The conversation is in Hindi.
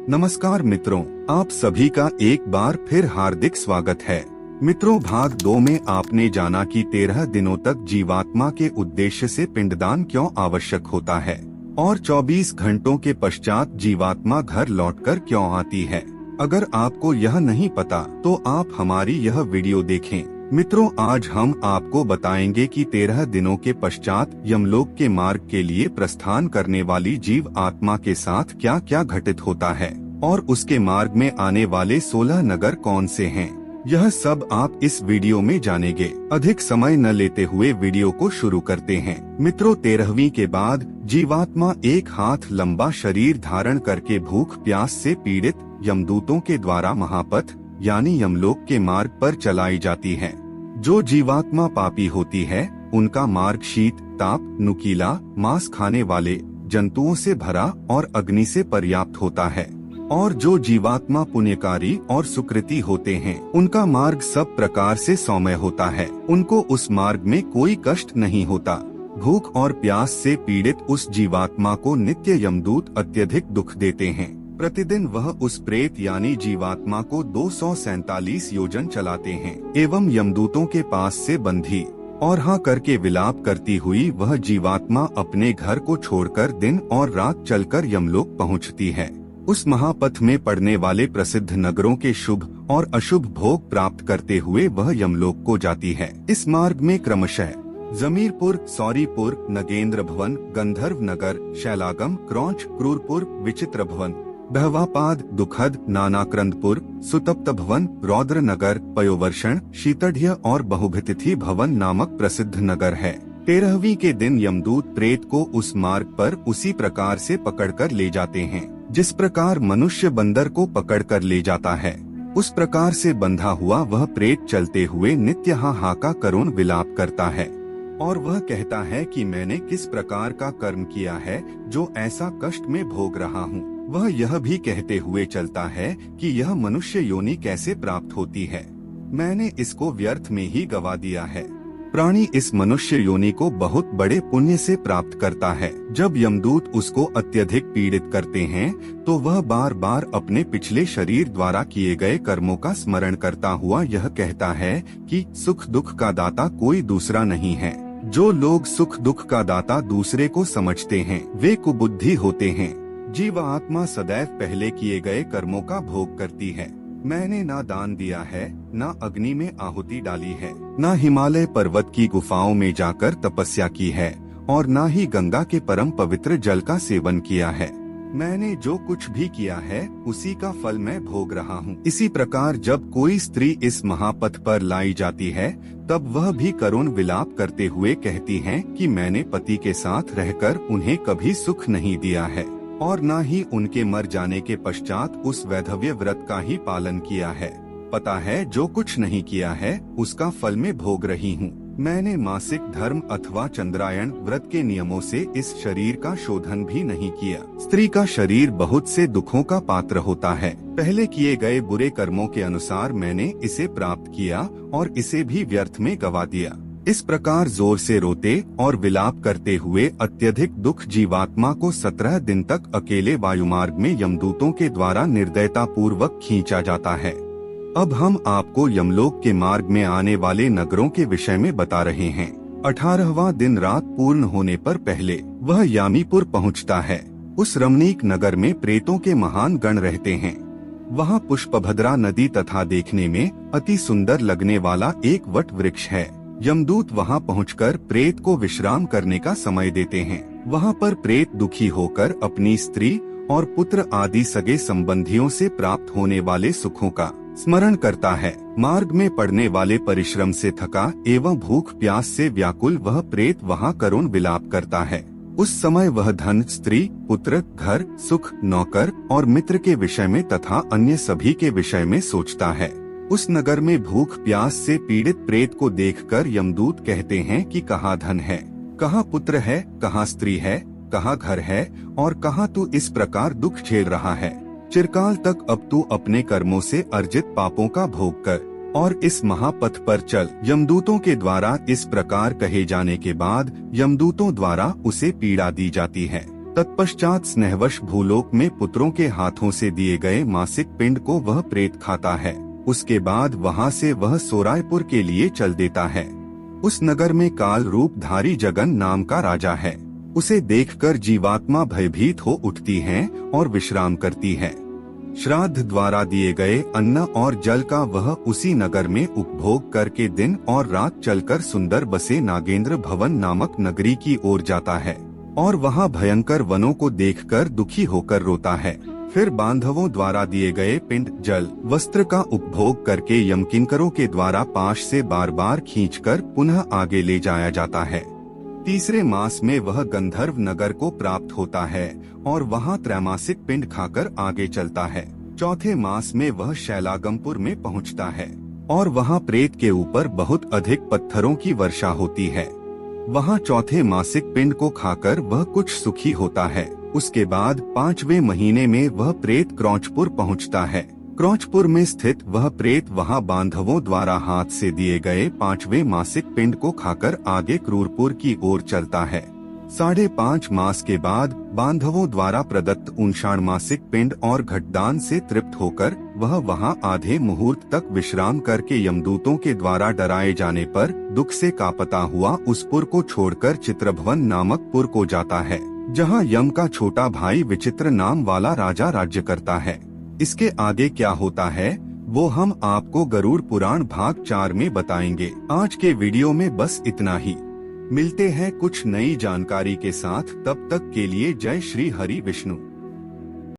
नमस्कार मित्रों, आप सभी का एक बार फिर हार्दिक स्वागत है। मित्रों, भाग 2 में आपने जाना कि 13 दिनों तक जीवात्मा के उद्देश्य से पिंडदान क्यों आवश्यक होता है और 24 घंटों के पश्चात जीवात्मा घर लौटकर क्यों आती है। अगर आपको यह नहीं पता तो आप हमारी यह वीडियो देखें। मित्रों, आज हम आपको बताएंगे कि 13 दिनों के पश्चात यमलोक के मार्ग के लिए प्रस्थान करने वाली जीव आत्मा के साथ क्या क्या घटित होता है और उसके मार्ग में आने वाले 16 नगर कौन से हैं। यह सब आप इस वीडियो में जानेंगे। अधिक समय न लेते हुए वीडियो को शुरू करते हैं। मित्रों, 13वीं के बाद जीवात्मा एक हाथ लंबा शरीर धारण करके भूख प्यास से पीड़ित यमदूतों के द्वारा महापथ यानी यमलोक के मार्ग पर चलाई जाती है। जो जीवात्मा पापी होती है उनका मार्ग शीत, ताप, नुकीला, मांस खाने वाले जंतुओं से भरा और अग्नि से पर्याप्त होता है। और जो जीवात्मा पुण्यकारी और सुकृति होते हैं उनका मार्ग सब प्रकार से सौम्य होता है। उनको उस मार्ग में कोई कष्ट नहीं होता। भूख और प्यास से पीड़ित उस जीवात्मा को नित्य यमदूत अत्यधिक दुख देते हैं। प्रतिदिन वह उस प्रेत यानी जीवात्मा को 247 योजन चलाते हैं एवं यमदूतों के पास से बंधी और हाँ करके विलाप करती हुई वह जीवात्मा अपने घर को छोड़कर दिन और रात चलकर यमलोक पहुंचती है। उस महापथ में पड़ने वाले प्रसिद्ध नगरों के शुभ और अशुभ भोग प्राप्त करते हुए वह यमलोक को जाती है। इस मार्ग में क्रमशः जमीरपुर, सौरीपुर, नगेंद्र भवन, गंधर्व नगर, शैलागम, क्रौंच, क्रूरपुर, विचित्र भवन, बहवापाद, दुखद, नानाक्रंदपुर, सुतप्त भवन, रौद्र नगर, पयोवर्षण, शीतढ़्य और बहुभितिथि भवन नामक प्रसिद्ध नगर है। 13वीं के दिन यमदूत प्रेत को उस मार्ग पर उसी प्रकार से पकड़कर ले जाते हैं जिस प्रकार मनुष्य बंदर को पकड़कर ले जाता है। उस प्रकार से बंधा हुआ वह प्रेत चलते हुए नित्य हाहाकार करुण विलाप करता है और वह कहता है कि मैंने किस प्रकार का कर्म किया है जो ऐसा कष्ट में भोग रहा हूँ। वह यह भी कहते हुए चलता है कि यह मनुष्य योनि कैसे प्राप्त होती है, मैंने इसको व्यर्थ में ही गवा दिया है। प्राणी इस मनुष्य योनि को बहुत बड़े पुण्य से प्राप्त करता है। जब यमदूत उसको अत्यधिक पीड़ित करते हैं तो वह बार बार अपने पिछले शरीर द्वारा किए गए कर्मों का स्मरण करता हुआ यह कहता है कि सुख दुख का दाता कोई दूसरा नहीं है। जो लोग सुख दुख का दाता दूसरे को समझते हैं वे कुबुद्धि होते हैं। जीव आत्मा सदैव पहले किए गए कर्मों का भोग करती है। मैंने ना दान दिया है, ना अग्नि में आहुति डाली है, ना हिमालय पर्वत की गुफाओं में जाकर तपस्या की है और ना ही गंगा के परम पवित्र जल का सेवन किया है। मैंने जो कुछ भी किया है उसी का फल मैं भोग रहा हूँ। इसी प्रकार जब कोई स्त्री इस महापथ पर लाई जाती है तब वह भी करुण विलाप करते हुए कहती है कि मैंने पति के साथ रहकर उन्हें कभी सुख नहीं दिया है और न ही उनके मर जाने के पश्चात उस वैधव्य व्रत का ही पालन किया है। पता है जो कुछ नहीं किया है उसका फल मैं भोग रही हूँ। मैंने मासिक धर्म अथवा चंद्रायण व्रत के नियमों से इस शरीर का शोधन भी नहीं किया। स्त्री का शरीर बहुत से दुखों का पात्र होता है। पहले किए गए बुरे कर्मों के अनुसार मैंने इसे प्राप्त किया और इसे भी व्यर्थ में गवा दिया। इस प्रकार जोर से रोते और विलाप करते हुए अत्यधिक दुख जीवात्मा को 17 दिन तक अकेले वायुमार्ग में यमदूतों के द्वारा निर्दयता पूर्वक खींचा जाता है। अब हम आपको यमलोक के मार्ग में आने वाले नगरों के विषय में बता रहे हैं। 18वां दिन रात पूर्ण होने पर पहले वह यामीपुर पहुंचता है। उस रमणीक नगर में प्रेतों के महान गण रहते हैं। वहाँ पुष्पभद्रा नदी तथा देखने में अति सुंदर लगने वाला एक वट वृक्ष है। यमदूत वहाँ पहुंचकर प्रेत को विश्राम करने का समय देते हैं। वहाँ पर प्रेत दुखी होकर अपनी स्त्री और पुत्र आदि सगे संबंधियों से प्राप्त होने वाले सुखों का स्मरण करता है। मार्ग में पड़ने वाले परिश्रम से थका एवं भूख प्यास से व्याकुल वह प्रेत वहाँ करुण विलाप करता है। उस समय वह धन, स्त्री, पुत्र, घर, सुख, नौकर और मित्र के विषय में तथा अन्य सभी के विषय में सोचता है। उस नगर में भूख प्यास से पीड़ित प्रेत को देखकर यमदूत कहते हैं कि कहाँ धन है, कहाँ पुत्र है, कहाँ स्त्री है, कहाँ घर है और कहाँ तू इस प्रकार दुख झेल रहा है। चिरकाल तक अब तू अपने कर्मों से अर्जित पापों का भोग कर और इस महापथ पर चल। यमदूतों के द्वारा इस प्रकार कहे जाने के बाद यमदूतों द्वारा उसे पीड़ा दी जाती है। तत्पश्चात स्नेहवश भूलोक में पुत्रों के हाथों से दिए गए मासिक पिंड को वह प्रेत खाता है। उसके बाद वहां से वह सोरायपुर के लिए चल देता है। उस नगर में काल रूपधारी जगन नाम का राजा है। उसे देखकर जीवात्मा भयभीत हो उठती है और विश्राम करती है। श्राद्ध द्वारा दिए गए अन्न और जल का वह उसी नगर में उपभोग करके दिन और रात चलकर सुंदर बसे नागेंद्र भवन नामक नगरी की ओर जाता है और वहां भयंकर वनों को देखकर दुखी होकर रोता है। फिर बांधवों द्वारा दिए गए पिंड, जल, वस्त्र का उपभोग करके यमकिंकरों के द्वारा पाश से बार बार खींचकर पुनः आगे ले जाया जाता है। तीसरे मास में वह गंधर्व नगर को प्राप्त होता है और वहां त्रैमासिक पिंड खाकर आगे चलता है। चौथे मास में वह शैलागमपुर में पहुंचता है और वहां प्रेत के ऊपर बहुत अधिक पत्थरों की वर्षा होती है। वहां चौथे मासिक पिंड को खाकर वह कुछ सुखी होता है। उसके बाद 5वें महीने में वह प्रेत क्रौचपुर पहुंचता है। क्रौचपुर में स्थित वह प्रेत वहां बांधवों द्वारा हाथ से दिए गए 5वें मासिक पिंड को खाकर आगे क्रूरपुर की ओर चलता है। 5.5 मास के बाद बांधवों द्वारा प्रदत्त 59 मासिक पिंड और घटदान से तृप्त होकर वह वहां आधे मुहूर्त तक विश्राम करके यमदूतों के द्वारा डराए जाने पर दुख से कांपता हुआ उस पुर को छोड़कर चित्रभवन नामक पुर को जाता है, जहां यम का छोटा भाई विचित्र नाम वाला राजा राज्य करता है। इसके आगे क्या होता है वो हम आपको गरुड़ पुराण भाग 4 में बताएंगे। आज के वीडियो में बस इतना ही। मिलते हैं कुछ नई जानकारी के साथ, तब तक के लिए जय श्री हरि विष्णु।